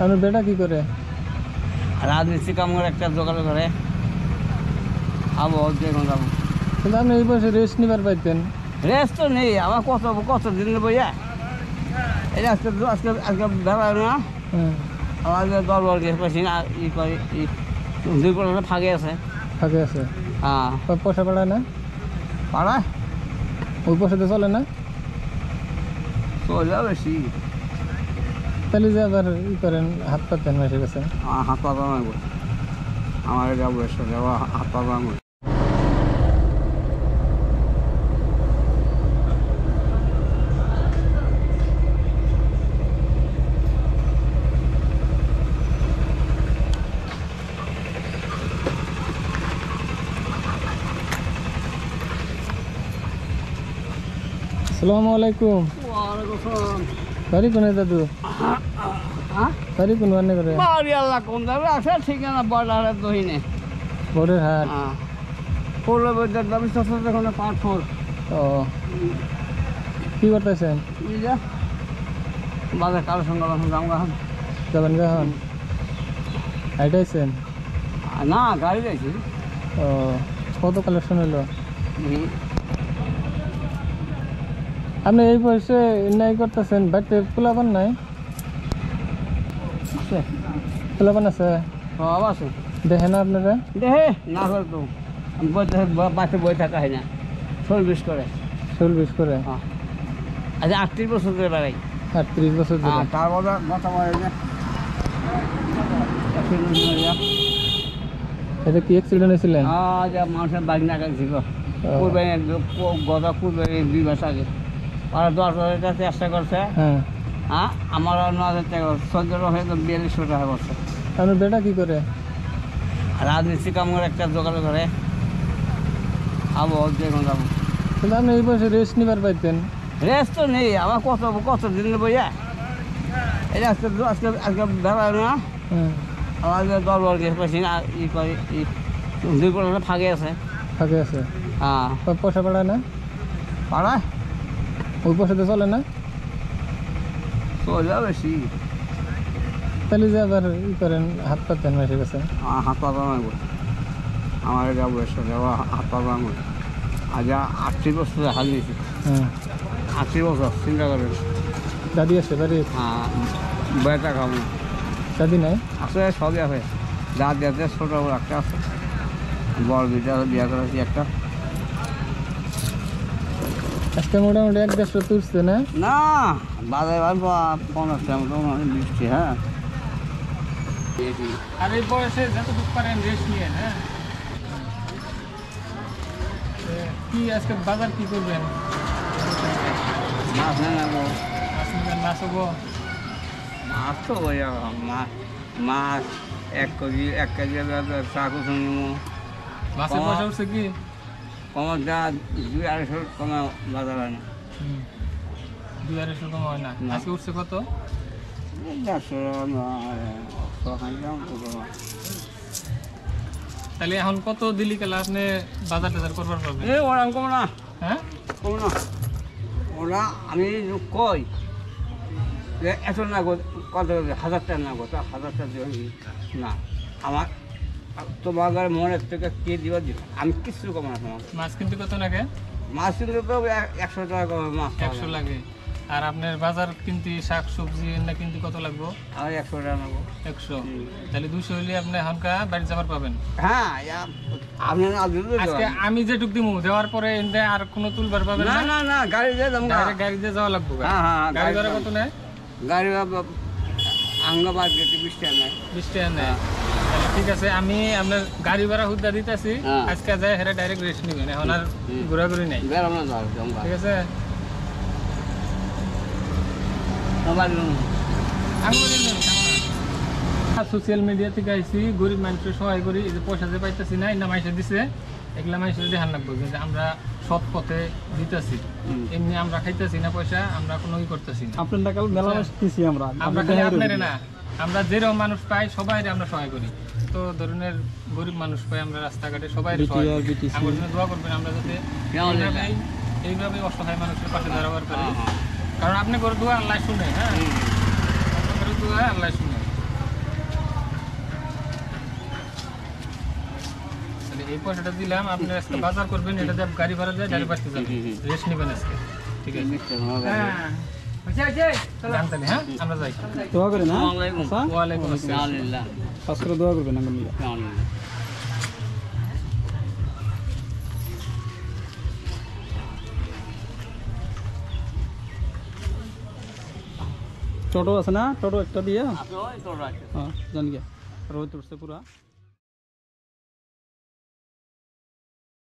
আপনার বেটা কি করে? রাজনীতি কাম করে একটা দোকানে করে আবো দেখুন যাবো। কিন্তু আপনি এই বয়সে রেস্ট নিবার পাইতেন। রেস্ট তো নেই আমার কত দিন বইয়া এটা আজকে আজকে আজকে বেড়ায় না হ্যাঁ, আমাদের দরবার গেছে পাচ্ছি না ই করে দুই করে ফাঁকে আছে। ফাঁকে আছে। হ্যাঁ পয়সা পাড়ায় না? পাড়ায় ওই পয়সাতে চলে না? চলে বেশি তাহলে যে আবার ই করেন, হাত পাতেন মাসে গেছে। হাত পা বানাবো আমার যাবো এসে যাবো হাত পা বানাবো। আসসালামু আলাইকুম। বাড়ি কোনে দাদু? বাড়ি কোন বান্নে করে? বাড়ি আল্লাহ কোন যাবে আছে ঠিকানা বর্ডারের দহিনে বোর্ডের হাট। পড়লো বৈদ্যুৎ দাবি দেখুন পাথর। ও, কি করতেছেন? বাজার কারোর সঙ্গে যাবো যাবেন কখন? হাইটাইছেন? না গাড়ি যাইছি। ও, কত কালেকশন হলো? আপনি এই বয়সে নাই করতেছেন, বাড়িতে পোলাপান নাই? পোলাপান আছে? সব আছে দেখে না আপনারা? দেহে না করে তো বাসে বই থাকা হয় না। 40 করে 40 করে? হ্যাঁ আচ্ছা 38 বছর ধরে বেড়াই। 38 বছর ধরে? তার কথা কথা বলে এটা কি অ্যাক্সিডেন্ট হয়েছিলেন? মানুষের বাড়ি না ছিল কুরবানি গত কুরবানি 2 মাস আগে ওরা 10,000 টাকা চেষ্টা করছে। হ্যাঁ, হ্যাঁ আমার 9,000 টাকা 14 হয়ে 4200 টাকা করছে। আপনার বেটা কি করে? রাজনীতি কাম করে একটা দোকানে করে আবো দেখুন যাবো। কিন্তু আপনি এই বয়সে রেস্ট নিবার পাইতেন। রেস্ট তো নেই আমার কত দিন বইয়া এটা আজকে আজকে আজকে বেড়ায় না হ্যাঁ, আমাদের দরবার গেছে পাচ্ছি না ই করে দুই করে ফাঁকে আছে। ফাঁকে আছে। হ্যাঁ পয়সা পাড়ায় না? পাড়ায় ওই পয়সাতে চলে না? চলে বেশি তাহলে যে আবার ই করেন, হাত পাতেন মাসে গেছে। হাত পা বানাবো আমার যাবো এসে যাবো হাত পা বানাবো আজ 38 বছর হাল দিয়েছি। হ্যাঁ, 38 বছর চিন্তা করেন। দাদি আছে বাড়ি? বেটা খাবো দাদি নাই? আছে সবই আছে যা দিয়াতে ছোট একটা আছে বড় দুইটা বিয়া করেছি একটা। আজকে মোটামুটি 1-1.5 তুলছে না? না বাজারে 50 টাকা মতো অনেক বৃষ্টি। হ্যাঁ আর এই বয়সে যতটুকু পারেন রেস্ট নিয়ে। হ্যাঁ, কি আজকে বাজার কি করবেন? মাছ না নেবো মাছ নিবেন? মাছ হবো? মাছ তো ওই মাছ 1 কেজি চাকু শুনবো মাছের পয়সা উঠছে কি? কমার যা 2-250 কমা বাজার হয় না। 2-250 কম হয় না? না। আজকে উঠছে কত? 150 তাহলে এখন কত দিলি গেলে আপনি বাজার টাজার করবার পারবেন? ওরা কম না হ্যাঁ, কম না ওরা আমি কই যে এত না গো কত 1000 টাকা না গো তা 1000 টাকা দিও না আমার তোমার মনের থেকে কে দিবা দিব আমি কিছু কম না তোমার। মাছ কিনতে কত লাগে? মাছ কিনতে তো 100 টাকা কমে মাছ 100 লাগে। আর আপনার বাজার কিনতে শাক সবজি না কিনতে কত লাগবে? আমি 100 টাকা নেবো। 100? তাহলে 200 হইলে আপনি এখনকার বাড়ি যাবার পাবেন। হ্যাঁ আপনি আজকে আমি যেটুক দিমু দেওয়ার পরে এনতে আর কোনো তুলবার পাবেন না না? না না গাড়ি দিয়ে যাবো ডাইরেক্ট গাড়ি দিয়ে যাওয়া লাগবে। হ্যাঁ হ্যাঁ গাড়ি ভাড়া কত নেয়? গাড়ি আঙ্গাবাদ গেতে 20 টাকা নেয়। 20 টাকা নেয়। তাহলে ঠিক আছে, আমি আপনার গাড়ি ভাড়া হুদ্দা দিতেছি। হ্যাঁ। আজকে যায় হেরা ডাইরেক্ট রেস্ট নিবেন, এখন আর ঘোরাঘুরি নাই। বেরো না যাও ঠিক আছে? সোশ্যাল মিডিয়া থেকে আইসি, গরিব মানুষের সহায় করি। এই যে পয়সা যে পাইতেছি না, না মাইসে দিছে, এগুলা মাইসে দেখান লাগবে কিন্তু আমরা সৎ পথে দিতেছি। এমনি আমরা খাইতেছি না পয়সা, আমরা কোনো ই করতেছি না। আপনার টাকা মেলা আসতেছি আমরা খালি আপনারে না, আমরা যেরকম মানুষ পাই সবাই আমরা সহায় করি। তো ধরনের গরিব মানুষ পাই আমরা রাস্তাঘাটে সবাই সহায় করি। আমার জন্য দোয়া করবেন আমরা যাতে এইভাবে অসহায় মানুষের পাশে দাঁড়াবার পারি। কারণ আপনি করে দোয়া আল্লাহ শুনে। হ্যাঁ, আপনার দোয়া আল্লাহ শুনে। এই পয়সাটা দিলাম, আপনি আজকে বাজার করবেন, এটা দিয়ে গাড়ি ভাড়া যায় গাড়ি বাড়তে যাবেন, রেস্ট নেবেন আজকে, ঠিক আছে? জানতেন, হ্যাঁ আমরা যাই। দোয়া করেন, হ্যাঁ আসসালামু আচ্ছা ওয়ালাইকুম আসসালাম। আলহামদুলিল্লাহ খাস করে দোয়া করবেন আঙ্গুল মিয়া। আলহামদুলিল্লাহ। টোটো আছে না, টোটো একটা দিয়ে আপনি ওই তো রাখেন। হ্যাঁ জানি গে রোদ উঠছে পুরা।